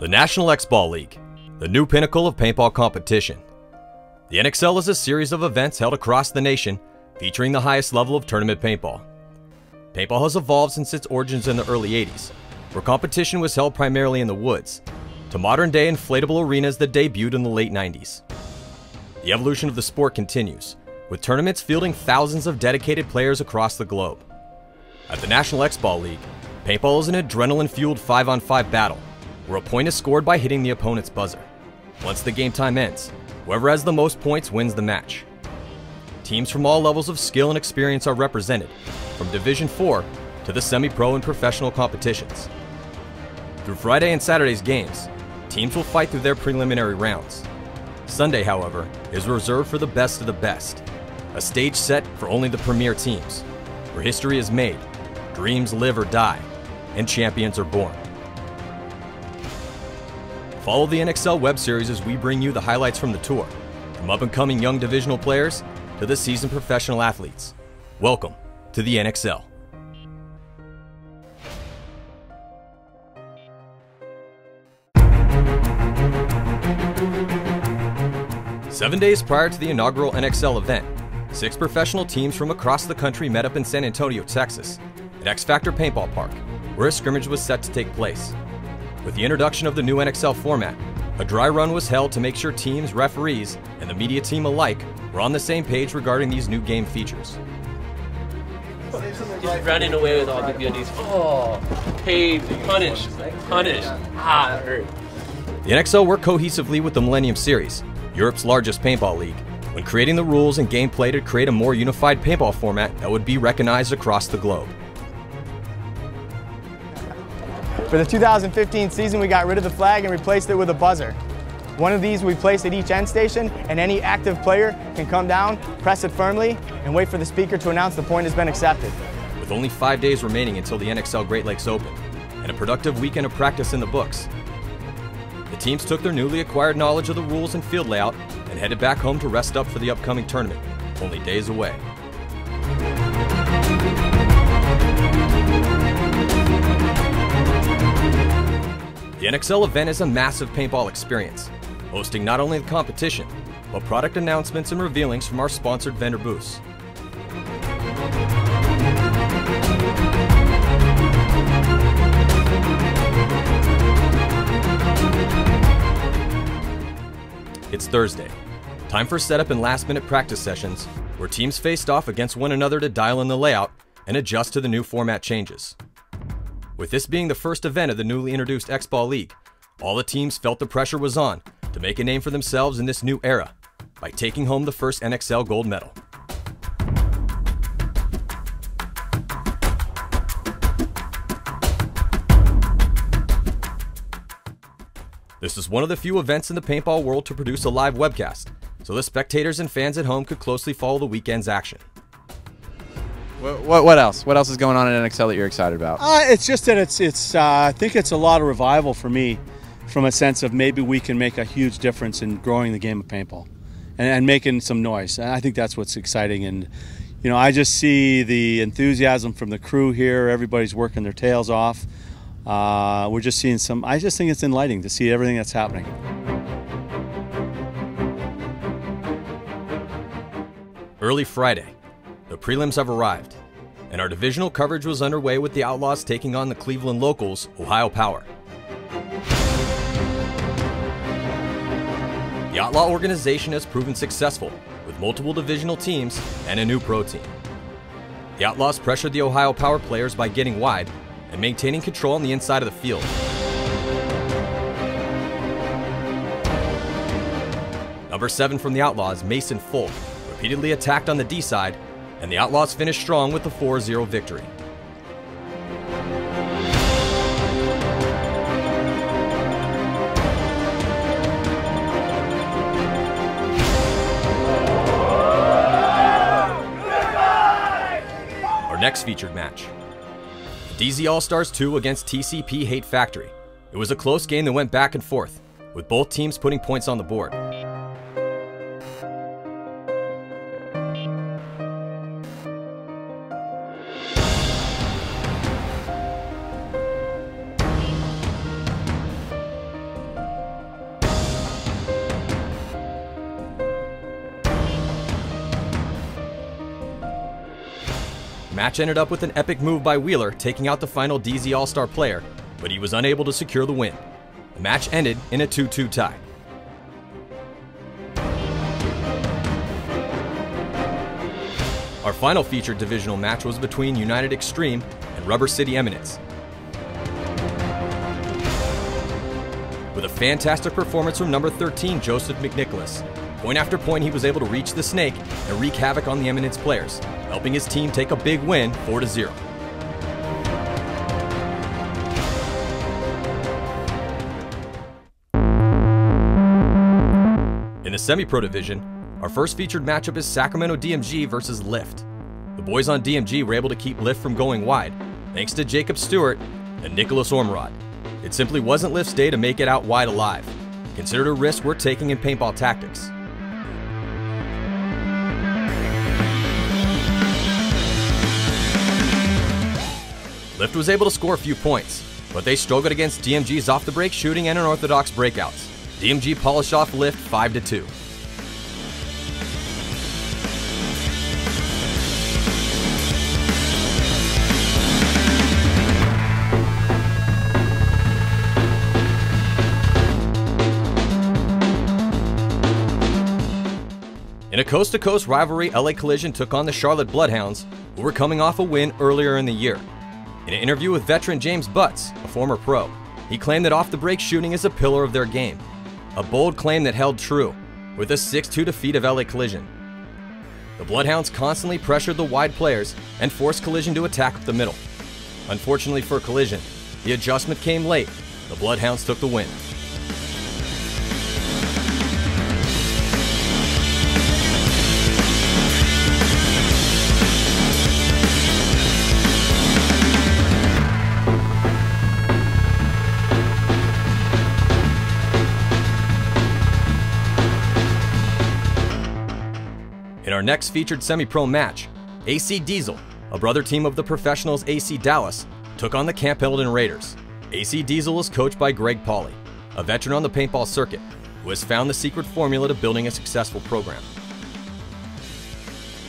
The National Xball League, the new pinnacle of paintball competition. The NXL is a series of events held across the nation featuring the highest level of tournament paintball. Paintball has evolved since its origins in the early 80s, where competition was held primarily in the woods, to modern-day inflatable arenas that debuted in the late 90s. The evolution of the sport continues, with tournaments fielding thousands of dedicated players across the globe. At the National Xball League, paintball is an adrenaline-fueled 5-on-5 battle, where a point is scored by hitting the opponent's buzzer. Once the game time ends, whoever has the most points wins the match. Teams from all levels of skill and experience are represented, from Division 4 to the semi-pro and professional competitions. Through Friday and Saturday's games, teams will fight through their preliminary rounds. Sunday, however, is reserved for the best of the best, a stage set for only the premier teams, where history is made, dreams live or die, and champions are born. Follow the NXL Web Series as we bring you the highlights from the tour, from up-and-coming young divisional players to the seasoned professional athletes. Welcome to the NXL. Seven days prior to the inaugural NXL event, 6 professional teams from across the country met up in San Antonio, Texas, at X-Factor Paintball Park, where a scrimmage was set to take place. With the introduction of the new NXL format, a dry run was held to make sure teams, referees, and the media team alike were on the same page regarding these new game features. He's running away with all the goodies. Oh, paid, punished. Ah, it hurt. The NXL worked cohesively with the Millennium Series, Europe's largest paintball league, when creating the rules and gameplay to create a more unified paintball format that would be recognized across the globe. For the 2015 season, we got rid of the flag and replaced it with a buzzer. One of these we placed at each end station, and any active player can come down, press it firmly, and wait for the speaker to announce the point has been accepted. With only 5 days remaining until the NXL Great Lakes Open, and a productive weekend of practice in the books, the teams took their newly acquired knowledge of the rules and field layout and headed back home to rest up for the upcoming tournament, only days away. The NXL event is a massive paintball experience, hosting not only the competition, but product announcements and revealings from our sponsored vendor booths. It's Thursday, time for setup and last-minute practice sessions, where teams faced off against one another to dial in the layout and adjust to the new format changes. With this being the first event of the newly introduced Xball League, all the teams felt the pressure was on to make a name for themselves in this new era by taking home the first NXL gold medal. This is one of the few events in the paintball world to produce a live webcast, so the spectators and fans at home could closely follow the weekend's action. What else? What else is going on at NXL that you're excited about? It's just that I think it's a lot of revival for me, from a sense of maybe we can make a huge difference in growing the game of paintball and making some noise. And I think that's what's exciting. And you know, I just see the enthusiasm from the crew here. Everybody's working their tails off. We're just seeing some. I just think it's enlightening to see everything that's happening. Early Friday, the prelims have arrived, and our divisional coverage was underway with the Outlaws taking on the Cleveland locals, Ohio Power. The Outlaw organization has proven successful with multiple divisional teams and a new pro team. The Outlaws pressured the Ohio Power players by getting wide and maintaining control on the inside of the field. Number 7 from the Outlaws, Mason Folk, repeatedly attacked on the D side, and the Outlaws finished strong with a 4-0 victory. Our next featured match, DZ Allstars 2 against TCP Hate Factory. It was a close game that went back and forth, with both teams putting points on the board. match ended up with an epic move by Wheeler taking out the final DZ All-Star player, but he was unable to secure the win. The match ended in a 2-2 tie. Our final featured divisional match was between United Extreme and Rubber City Eminence. With a fantastic performance from number 13, Joseph McNicholas. Point after point, he was able to reach the snake and wreak havoc on the Eminence players, helping his team take a big win 4-0. In the semi-pro division, our first featured matchup is Sacramento DMG versus L.I.F.T. The boys on DMG were able to keep L.I.F.T from going wide, thanks to Jacob Stewart and Nicholas Ormrod. It simply wasn't L.I.F.'s day to make it out wide alive, considered a risk we're taking in paintball tactics. L.I.F.T was able to score a few points, but they struggled against DMG's off-the-break shooting and unorthodox breakouts. DMG polished off L.I.F.T 5-2. In a coast-to-coast rivalry, LA Collision took on the Charlotte BloodHounds, who were coming off a win earlier in the year. In an interview with veteran James Butts, a former pro, he claimed that off-the-break shooting is a pillar of their game. A bold claim that held true, with a 6-2 defeat of LA Collision. The BloodHounds constantly pressured the wide players and forced Collision to attack up the middle. Unfortunately for Collision, the adjustment came late. The BloodHounds took the win. In our next featured semi-pro match, AC Diesel, a brother team of the professionals AC Dallas, took on the Camp Pendleton Raiders. AC Diesel is coached by Greg Pauly, a veteran on the paintball circuit, who has found the secret formula to building a successful program.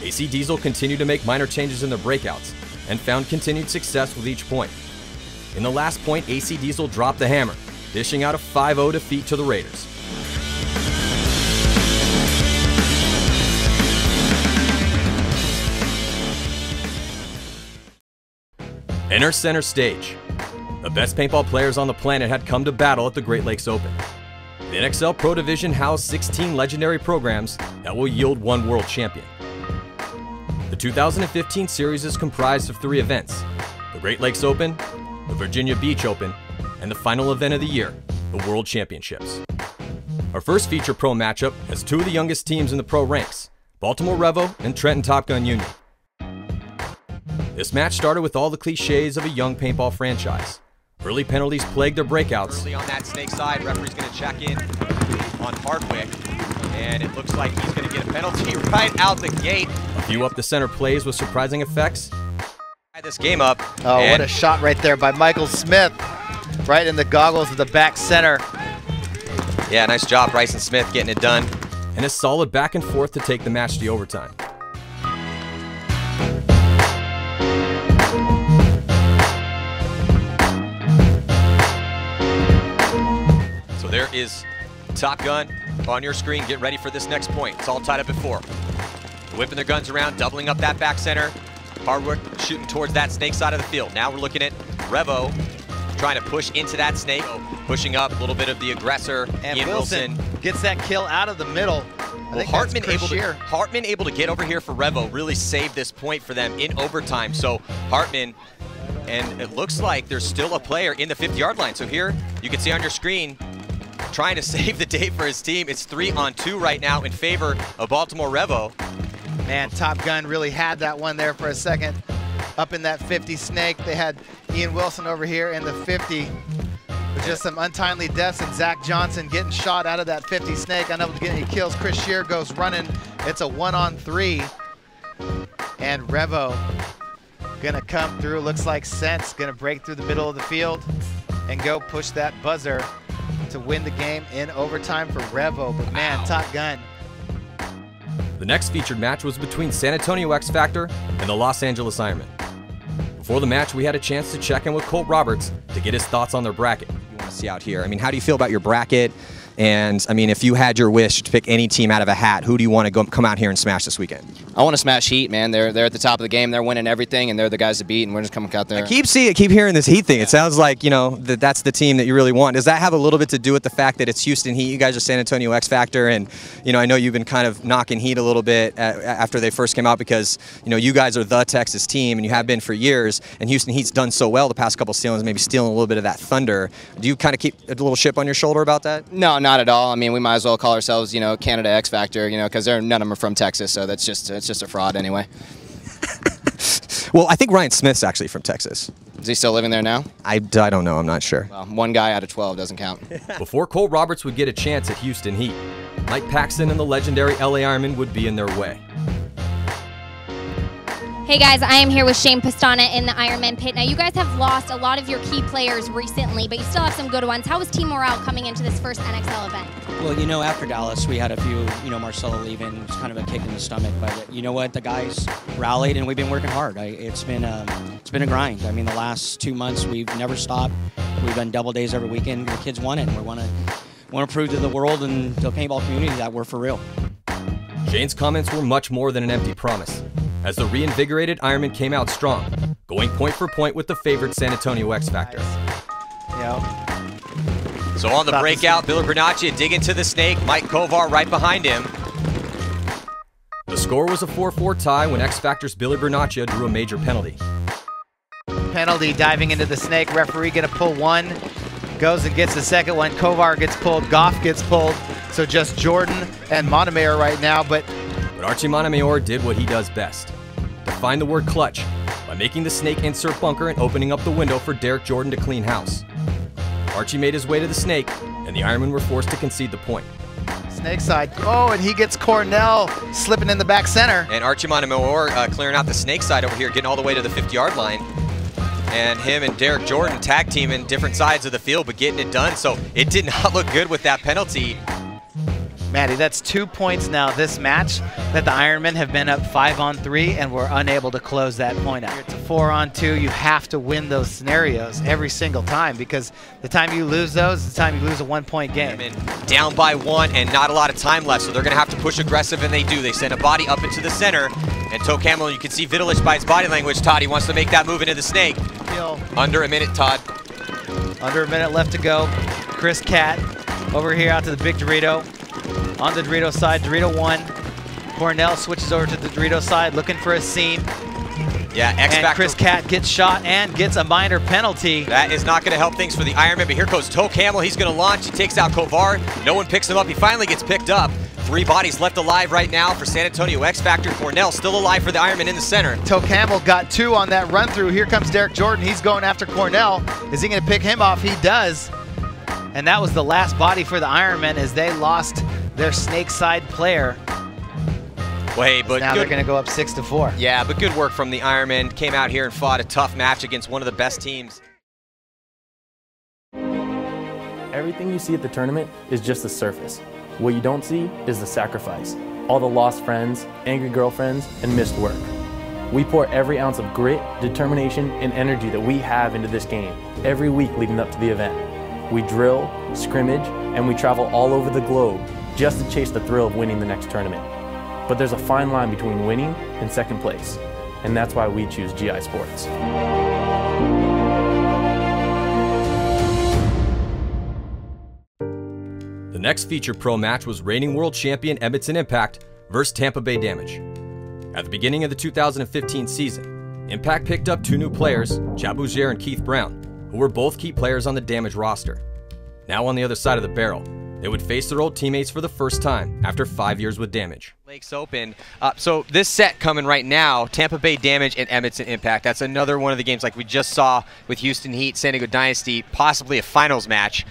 AC Diesel continued to make minor changes in their breakouts and found continued success with each point. In the last point, AC Diesel dropped the hammer, dishing out a 5-0 defeat to the Raiders. Enter center stage. The best paintball players on the planet had come to battle at the Great Lakes Open. The NXL Pro Division housed 16 legendary programs that will yield one world champion. The 2015 series is comprised of 3 events: the Great Lakes Open, the Virginia Beach Open, and the final event of the year, the World Championships. Our first feature pro matchup has 2 of the youngest teams in the pro ranks, Baltimore Revo and Trenton Top Gun Union. This match started with all the cliches of a young paintball franchise. Early penalties plagued their breakouts. Early on that snake side, referee's going to check in on Hardwick, and it looks like he's going to get a penalty right out the gate. A few up the center plays with surprising effects. This game up. Oh, what a shot right there by Michael Smith. Right in the goggles of the back center. Yeah, nice job, Bryson Smith getting it done. And a solid back and forth to take the match to overtime. There is Top Gun on your screen. Get ready for this next point. It's all tied up at 4. Whipping their guns around, doubling up that back center. Hardwick shooting towards that snake side of the field. Now we're looking at Revo trying to push into that snake. Pushing up, a little bit of the aggressor. And Ian Wilson gets that kill out of the middle. Well, Hartman able to get over here for Revo, really saved this point for them in overtime. So Hartman, and it looks like there's still a player in the 50-yard line. So here you can see on your screen, trying to save the day for his team. It's 3-on-2 right now in favor of Baltimore Revo. Man, Top Gun really had that one there for a second. Up in that 50 snake, they had Ian Wilson over here in the 50. With just some untimely deaths, and Zach Johnson getting shot out of that 50 snake. Unable to get any kills. Chris Shear goes running. It's a 1-on-3. And Revo gonna come through. Looks like Sense gonna break through the middle of the field and go push that buzzer to win the game in overtime for Revo. But man, Top Gun. The next featured match was between San Antonio X Factor and the Los Angeles Ironmen. Before the match, we had a chance to check in with Colt Roberts to get his thoughts on their bracket. You want to see out here? I mean, how do you feel about your bracket? And I mean, if you had your wish to pick any team out of a hat, who do you want to come out here and smash this weekend? I want to smash Heat, man. They're at the top of the game. They're winning everything, and they're the guys to beat. And we're just coming out there. I keep hearing this Heat thing. It sounds like, you know, that's the team that you really want. Does that have a little bit to do with the fact that it's Houston Heat? You guys are San Antonio X Factor, and you know, I know you've been kind of knocking Heat a little bit after they first came out because you know you guys are the Texas team, and you have been for years. And Houston Heat's done so well the past couple seasons, maybe stealing a little bit of that thunder. Do you kind of keep a little chip on your shoulder about that? No, not at all. I mean, we might as well call ourselves, you know, Canada X Factor, you know, because none of them are from Texas, so it's just a fraud anyway. Well, I think Ryan Smith's actually from Texas. Is he still living there now? I don't know. I'm not sure. Well, one guy out of 12 doesn't count. Before Colt Roberts would get a chance at Houston Heat, Mike Paxton and the legendary LA Ironmen would be in their way. Hey guys, I am here with Shane Pastana in the Ironman pit. Now you guys have lost a lot of your key players recently, but you still have some good ones. How was team morale coming into this first NXL event? Well, you know, after Dallas, we had a few, you know, Marcelo leaving. It was kind of a kick in the stomach, but you know what? The guys rallied and we've been working hard. It's been a grind. I mean, the last 2 months we've never stopped. We've done double days every weekend. The kids won it, and we want to prove to the world and the paintball community that we're for real. Shane's comments were much more than an empty promise, as the reinvigorated Ironman came out strong, going point for point with the favorite San Antonio X Factor. Yeah. So on the breakout, Billy Bernaccia dig into the snake, Mike Kovar right behind him. The score was a 4-4 tie when X Factor's Billy Bernaccia drew a major penalty. Penalty diving into the snake. Referee gonna pull one. Goes and gets the second one. Kovar gets pulled. Goff gets pulled. So just Jordan and Montemayor right now, but Archie Montemayor did what he does best, define the word clutch by making the snake insert bunker and opening up the window for Derek Jordan to clean house. Archie made his way to the snake, and the Ironmen were forced to concede the point. snake side. Oh, and he gets Cornell slipping in the back center. And Archie Montemayor clearing out the snake side over here, getting all the way to the 50-yard line. And him and Derek Jordan tag teaming different sides of the field, but getting it done. So it did not look good with that penalty. Matty, that's 2 points now this match that the Ironmen have been up 5-on-3 and were unable to close that point out. It's a 4-on-2. You have to win those scenarios every single time, because the time you lose those is the time you lose a 1-point game. Down by 1 and not a lot of time left, so they're going to have to push aggressive, and they do. They send a body up into the center, and Toe Camel, you can see Vitalich by his body language. Todd, he wants to make that move into the snake. Kill. Under a minute, Todd. Under a minute left to go. Chris Cat over here out to the big Dorito. On the Dorito side, Dorito 1. Cornell switches over to the Dorito side, looking for a seam. Yeah, And Chris Cat gets shot and gets a minor penalty. That is not going to help things for the Ironman, but here goes Toe Camel. He's going to launch. He takes out Kovar. No one picks him up. He finally gets picked up. 3 bodies left alive right now for San Antonio X Factor. Cornell still alive for the Ironman in the center. Toe Camel got 2 on that run through. Here comes Derek Jordan. He's going after Cornell. Is he going to pick him off? He does. And that was the last body for the Ironmen as they lost their snake side player. Well, hey, but now they're going to go up 6-4. Yeah, but good work from the Ironmen. Came out here and fought a tough match against one of the best teams. Everything you see at the tournament is just the surface. What you don't see is the sacrifice, all the lost friends, angry girlfriends, and missed work. We pour every ounce of grit, determination, and energy that we have into this game every week leading up to the event. We drill, scrimmage, and we travel all over the globe just to chase the thrill of winning the next tournament. But there's a fine line between winning and second place, and that's why we choose GI Sports. The next featured pro match was reigning world champion Edmonton Impact versus Tampa Bay Damage. At the beginning of the 2015 season, Impact picked up 2 new players, Chad Bougier and Keith Brown, who were both key players on the Damage roster. Now on the other side of the barrel, they would face their old teammates for the first time after 5 years with Damage. Lakes Open. So this set coming right now, Tampa Bay Damage and Edmonton Impact. That's another one of the games like we just saw with Houston Heat, San Diego Dynasty, possibly a finals match.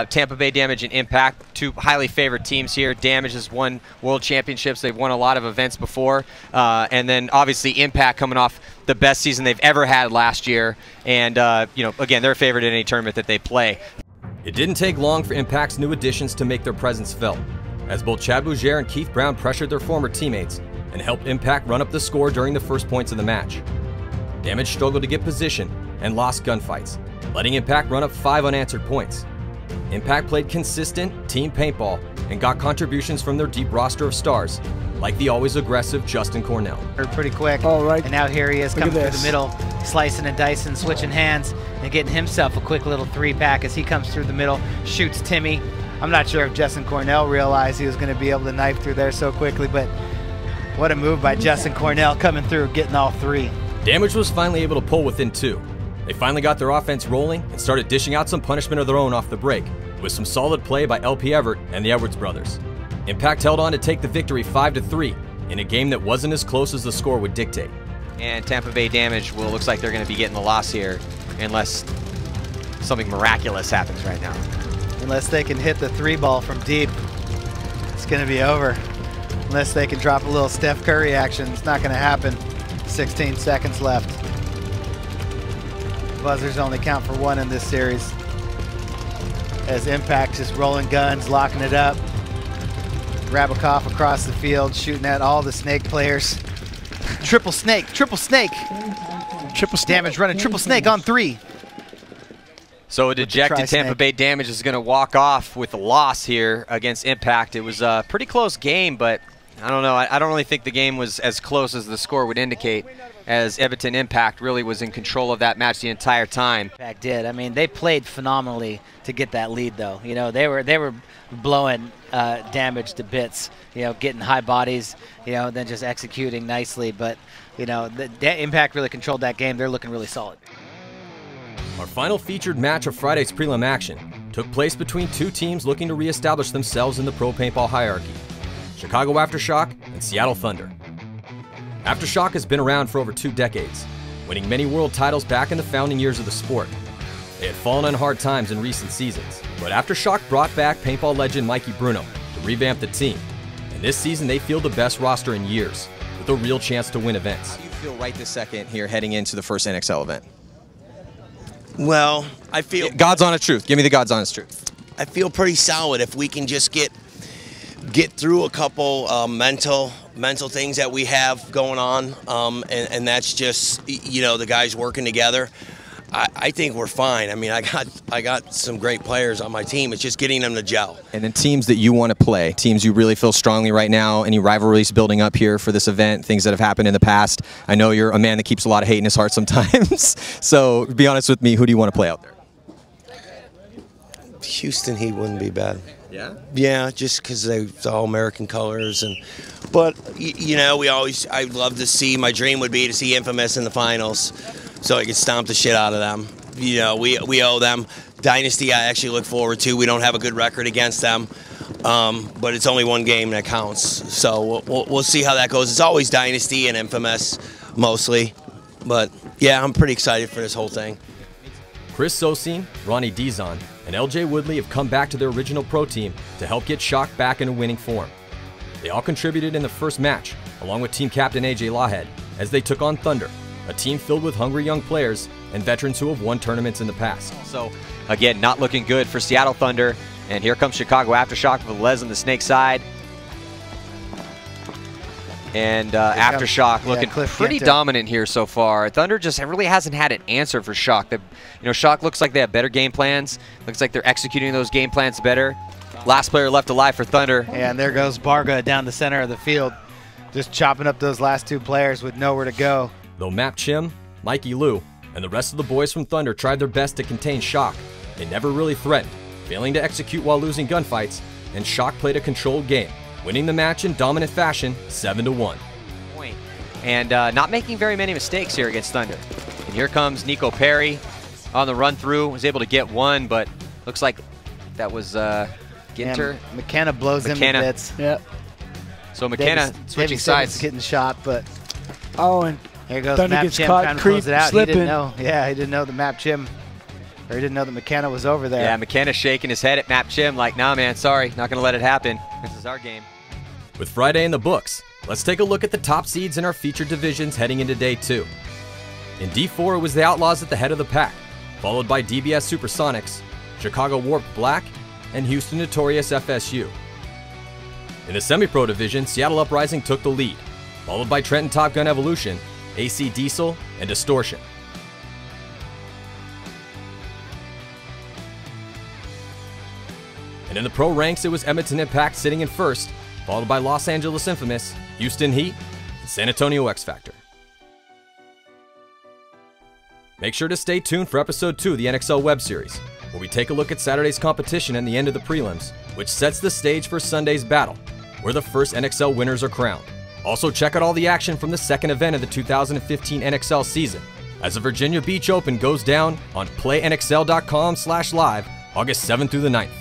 Tampa Bay Damage and Impact, 2 highly favored teams here. Damage has won world championships. They've won a lot of events before. And then obviously Impact coming off the best season they've ever had last year. And, you know, again, they're favored in any tournament that they play. It didn't take long for Impact's new additions to make their presence felt, as both Chad Bougere and Keith Brown pressured their former teammates and helped Impact run up the score during the first points of the match. Damage struggled to get position and lost gunfights, letting Impact run up 5 unanswered points. Impact played consistent team paintball and got contributions from their deep roster of stars, like the always aggressive Justin Cornell. Pretty quick. All right. And now here he is coming through the middle, slicing and dicing, switching hands, and getting himself a quick little 3-pack as he comes through the middle, shoots Timmy. I'm not sure if Justin Cornell realized he was going to be able to knife through there so quickly, but what a move by Justin Cornell coming through, getting all 3. Damage was finally able to pull within 2. They finally got their offense rolling and started dishing out some punishment of their own off the break, with some solid play by LP Everett and the Edwards brothers. Impact held on to take the victory 5-3 in a game that wasn't as close as the score would dictate. And Tampa Bay Damage, well, looks like they're going to be getting the loss here unless something miraculous happens right now. Unless they can hit the 3-ball from deep, it's going to be over. Unless they can drop a little Steph Curry action, it's not going to happen. 16 seconds left. Buzzers only count for 1 in this series. As Impact just rolling guns, locking it up. Rabikoff across the field, shooting at all the snake players. Triple snake, triple snake. Triple Damage running triple snake on 3. So a dejected Tampa Bay Damage is going to walk off with a loss here against Impact. It was a pretty close game, but I don't know. I don't really think the game was as close as the score would indicate, as Edmonton Impact really was in control of that match the entire time. Impact did. I mean, they played phenomenally to get that lead, though. You know, they were blowing Damage to bits. You know, getting high bodies. You know, then just executing nicely. But you know, the Impact really controlled that game. They're looking really solid. Our final featured match of Friday's prelim action took place between 2 teams looking to reestablish themselves in the pro paintball hierarchy: Chicago Aftershock and Seattle Thunder. Aftershock has been around for over 2 decades, winning many world titles back in the founding years of the sport. They had fallen on hard times in recent seasons, but Aftershock brought back paintball legend Mikey Bruno to revamp the team, and this season they field the best roster in years, with a real chance to win events. How do you feel right this second here heading into the first NXL event? Well, I feel... God's honest truth. Give me the God's honest truth. I feel pretty solid if we can just get through a couple mental things that we have going on, and that's just, you know, the guys working together. I think we're fine. I mean, I got some great players on my team. It's just getting them to gel. And then teams that you want to play, teams you really feel strongly right now, any rivalries building up here for this event, things that have happened in the past. I know you're a man that keeps a lot of hate in his heart sometimes. So be honest with me, who do you want to play out there? Houston Heat wouldn't be bad. Yeah? Yeah, just because it's all American colors. But, you know, I'd love to see, my dream would be to see Infamous in the finals so I could stomp the shit out of them. You know, we owe them. Dynasty I actually look forward to. We don't have a good record against them, but it's only 1 game that counts. So we'll see how that goes. It's always Dynasty and Infamous, mostly. But, yeah, I'm pretty excited for this whole thing. Chris Sosine, Ronnie Dizon, and LJ Woodley have come back to their original pro team to help get Shock back into winning form. They all contributed in the first match, along with team captain AJ Lawhead, as they took on Thunder, a team filled with hungry young players and veterans who have won tournaments in the past. So, again, not looking good for Seattle Thunder, and here comes Chicago Aftershock with Les on the snake side. And Aftershock looking pretty dominant here so far. Thunder just really hasn't had an answer for Shock. Shock looks like they have better game plans. Looks like they're executing those game plans better. Last player left alive for Thunder. And there goes Barga down the center of the field, just chopping up those last 2 players with nowhere to go. Though Map Chim, Mikey Liu, and the rest of the boys from Thunder tried their best to contain Shock, they never really threatened, failing to execute while losing gunfights, and Shock played a controlled game, winning the match in dominant fashion, 7-1. And not making very many mistakes here against Thunder. And here comes Nico Perry on the run through, was able to get 1, but looks like that was Ginter. Yeah, McKenna blows him to bits. Yep. So McKenna switching sides. Getting shot, but and here goes Thunder Map gets Chim caught trying to close it out. slipping. He didn't know. Yeah, he didn't know the Map Chim, or he didn't know that McKenna was over there. Yeah, McKenna shaking his head at Map Chim like, nah, man, sorry, not going to let it happen. This is our game. With Friday in the books, let's take a look at the top seeds in our featured divisions heading into day 2. In D4, it was the Outlaws at the head of the pack, followed by DBS Supersonics, Chicago Warped Black, and Houston Notorious FSU. In the semi-pro division, Seattle Uprising took the lead, followed by Trenton Top Gun Evolution, AC Diesel, and Distortion. And in the pro ranks, it was Edmonton Impact sitting in first, followed by Los Angeles Infamous, Houston Heat, and San Antonio X Factor. Make sure to stay tuned for episode 2 of the NXL Web Series, where we take a look at Saturday's competition and the end of the prelims, which sets the stage for Sunday's battle, where the first NXL winners are crowned. Also, check out all the action from the second event of the 2015 NXL season, as the Virginia Beach Open goes down on playnxl.com/live August 7th through the 9th.